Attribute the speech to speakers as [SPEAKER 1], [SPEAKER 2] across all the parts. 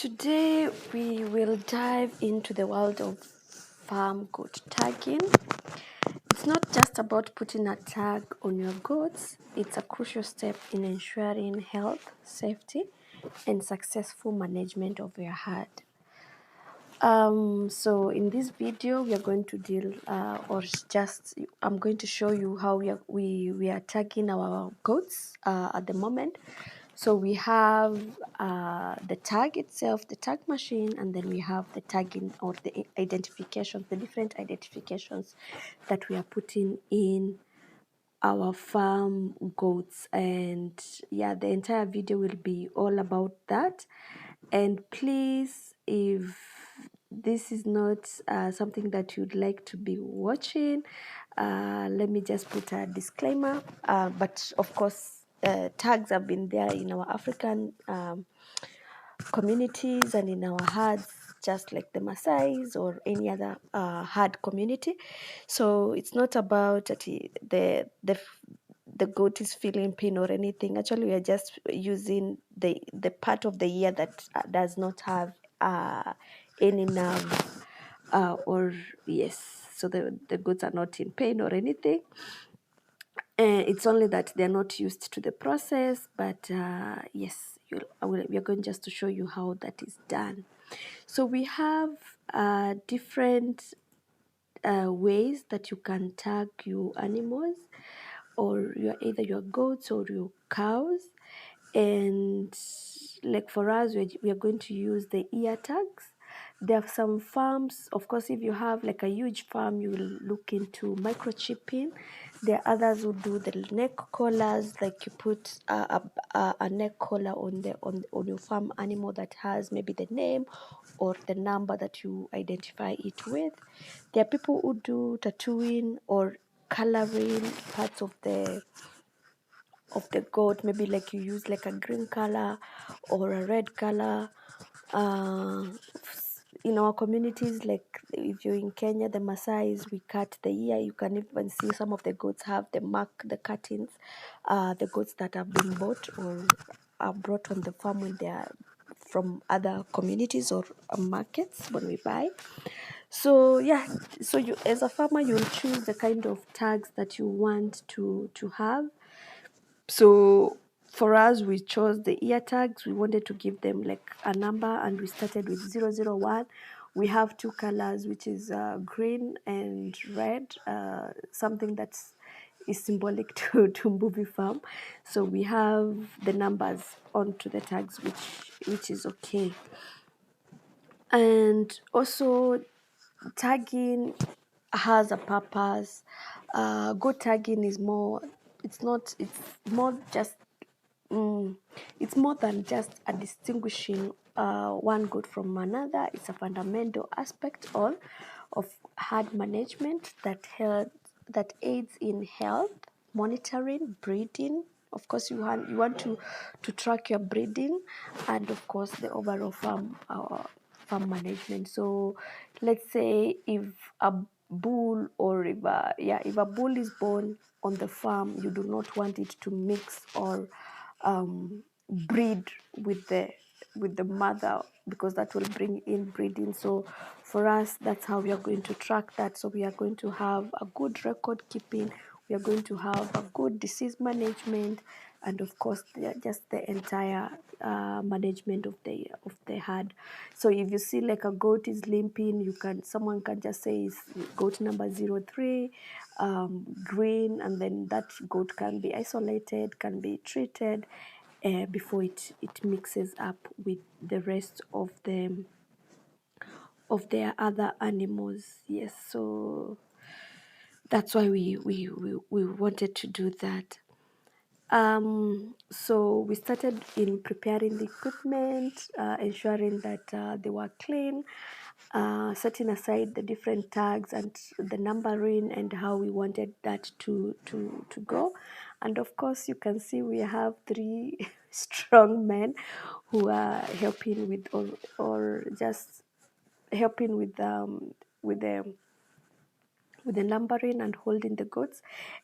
[SPEAKER 1] Today we will dive into the world of farm goat tagging. It's not just about putting a tag on your goats, it's a crucial step in ensuring health, safety, and successful management of your herd. So in this video we are going to deal I'm going to show you how we are tagging our goats at the moment. So we have the tag itself, the tag machine, and then we have the tagging or the identifications, the different identifications that we are putting in our farm goats. And yeah, the entire video will be all about that. And please, if this is not something that you'd like to be watching, let me just put a disclaimer. But of course, tags have been there in our African communities and in our herds, just like the Maasai's or any other herd community. So it's not about that the goat is feeling pain or anything. Actually, we are just using the part of the ear that does not have any nerve, or yes, so the goats are not in pain or anything. It's only that they're not used to the process, but yes, we are going just to show you how that is done. So we have different ways that you can tag your animals, or either your goats or your cows. And like for us, we are going to use the ear tags. There are some farms, of course, if you have like a huge farm, you will look into microchipping. There are others who do the neck collars, like you put a neck collar on your farm animal that has maybe the name or the number that you identify it with. There are people who do tattooing or coloring parts of the goat, maybe like you use like a green color or a red color. In our communities, like if you're in Kenya, the Maasai's, we cut the ear. You can even see some of the goats have the cuttings, the goats that have been bought or are brought on the farm when they are from other communities or markets when we buy. So yeah, so you as a farmer, you'll choose the kind of tags that you want to have. So for us, we chose the ear tags. We wanted to give them like a number, and we started with 001. We have two colors, which is green and red, something that's is symbolic to movie farm. So we have the numbers onto the tags, which is okay. And also tagging has a purpose. Goat tagging is more, it's not, it's more just it's more than just a distinguishing one goat from another. It's a fundamental aspect of herd management that aids in health, monitoring, breeding. Of course, you want to track your breeding, and of course the overall farm management. So let's say if a bull or if a bull is born on the farm, you do not want it to mix or breed with the mother, because that will bring in breeding. So for us, that's how we are going to track that. So we are going to have a good record keeping, we are going to have a good disease management, and of course just the entire management of the herd. So if you see like a goat is limping, someone can just say it's goat number 03, green, and then that goat can be isolated, can be treated before it mixes up with the rest of their other animals. Yes, so that's why we wanted to do that. So we started in preparing the equipment, ensuring that they were clean, setting aside the different tags and the numbering and how we wanted that to go. And of course, you can see we have 3 strong men who are helping with or just helping with the with the numbering and holding the goats,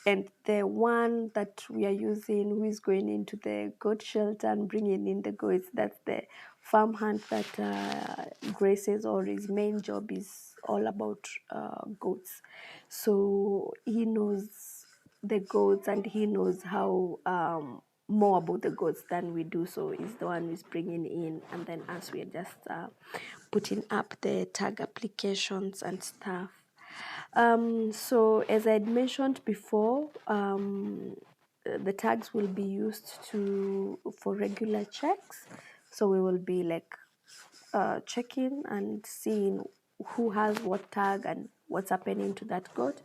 [SPEAKER 1] and the one that we are using who is going into the goat shelter and bringing in the goats, that's the farmhand that graces, or his main job is all about goats. So he knows the goats and he knows how more about the goats than we do. So he's the one who's bringing in, and then us, we are just putting up the tag applications and stuff. So as I had mentioned before, the tags will be used for regular checks. So we will be like checking and seeing who has what tag and what's happening to that goat.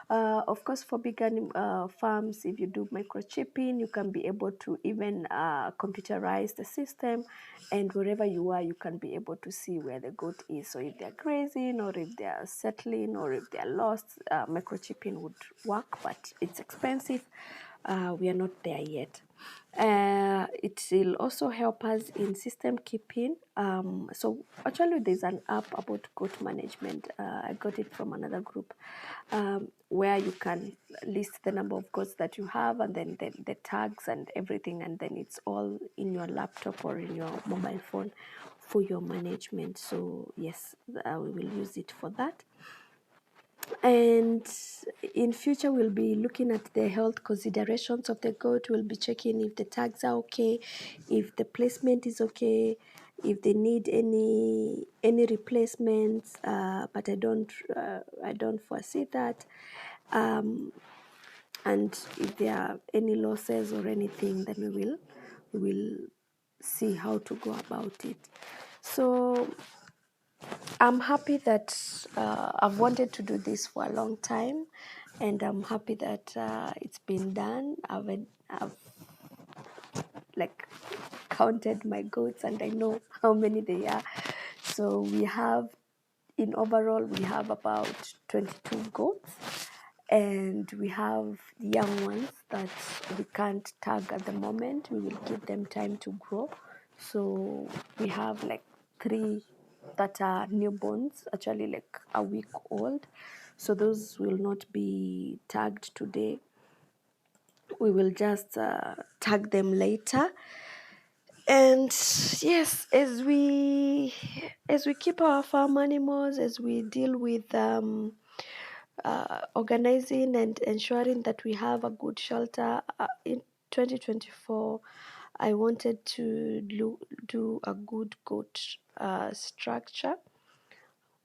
[SPEAKER 1] Of course, for big farms, if you do microchipping, you can be able to even computerize the system, and wherever you are, you can be able to see where the goat is. So if they're grazing, or if they're settling, or if they're lost, microchipping would work, but it's expensive. We are not there yet. It will also help us in system keeping. So actually there's an app about goat management. I got it from another group, where you can list the number of goats that you have, and then the tags and everything, and then it's all in your laptop or in your mobile phone for your management. So yes, we will use it for that. And in future, we'll be looking at the health considerations of the goat. We'll be checking if the tags are okay, if the placement is okay, if they need any replacements. But I don't foresee that. And if there are any losses or anything, then we will see how to go about it. So I'm happy that I've wanted to do this for a long time, and I'm happy that it's been done. I've like counted my goats, and I know how many they are. So in overall, we have about 22 goats, and we have young ones that we can't tag at the moment. We will give them time to grow. So we have like 3 that are newborns, actually like a week old. So those will not be tagged today. We will just tag them later. And yes, as we keep our farm animals, as we deal with organizing and ensuring that we have a good shelter in 2024, I wanted to do a good goat structure,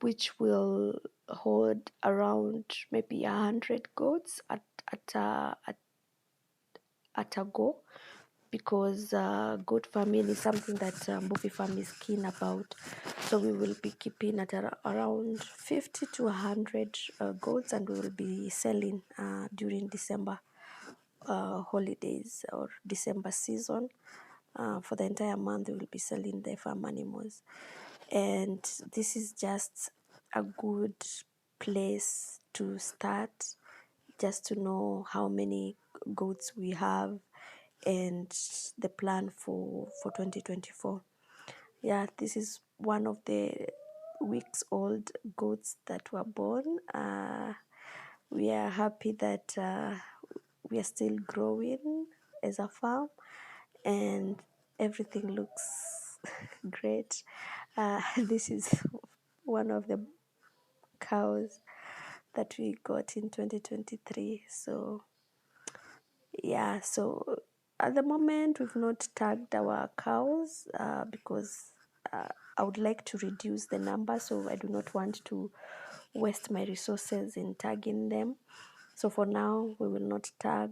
[SPEAKER 1] which will hold around maybe 100 goats at a go, because goat farming is something that Mbuvi Farm is keen about. So we will be keeping at around 50 to 100 goats, and we will be selling during December holidays or December season. For the entire month, we will be selling the farm animals. And this is just a good place to start, just to know how many goats we have and the plan for 2024. Yeah, this is one of the weeks old goats that were born. We are happy that we are still growing as a farm, and everything looks great. This is one of the cows that we got in 2023. So yeah, so at the moment we've not tagged our cows because I would like to reduce the number, so I do not want to waste my resources in tagging them. So for now, we will not tag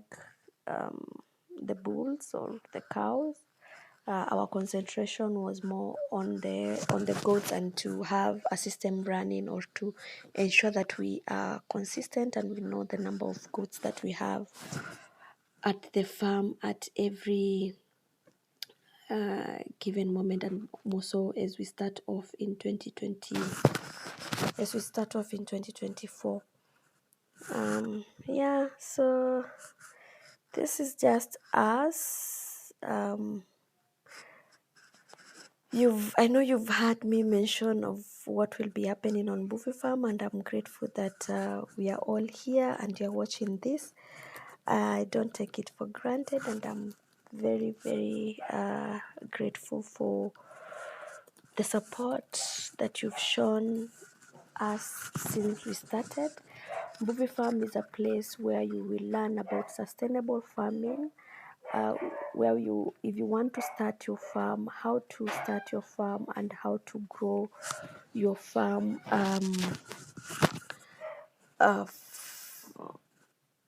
[SPEAKER 1] the bulls or the cows. Our concentration was more on the goats, and to have a system running, or to ensure that we are consistent and we know the number of goats that we have at the farm at every given moment, and more so as we start off in 2024. Yeah, so this is just us I know you've heard me mention of what will be happening on Buffy Farm, and I'm grateful that we are all here and you're watching this. I don't take it for granted, and I'm very, very grateful for the support that you've shown us since we started. Buffy Farm is a place where you will learn about sustainable farming, uh, where if you want to start your farm, how to start your farm and how to grow your farm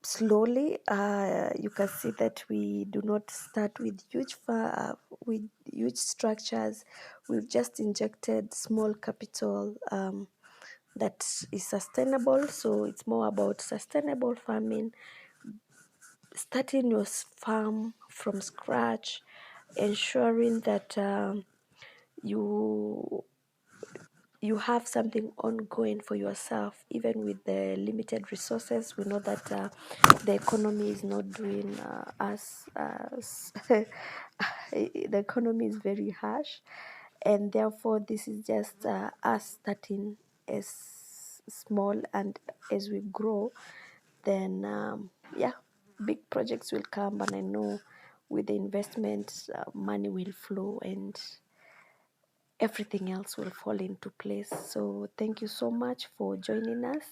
[SPEAKER 1] slowly. You can see that we do not start with with huge structures. We've just injected small capital that is sustainable. So it's more about sustainable farming, starting your farm from scratch, ensuring that you you have something ongoing for yourself, even with the limited resources. We know that the economy is not doing as the economy is very harsh, and therefore this is just us starting as small, and as we grow, then yeah, big projects will come, and I know with the investment, money will flow and everything else will fall into place. So thank you so much for joining us.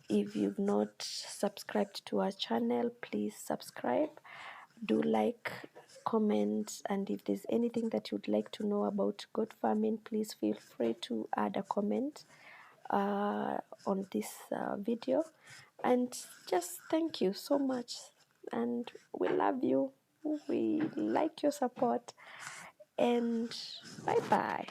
[SPEAKER 1] If you've not subscribed to our channel, please subscribe. Do like, comment, and if there's anything that you'd like to know about goat farming, please feel free to add a comment on this video. And just thank you so much, and we love you, we like your support, and bye bye.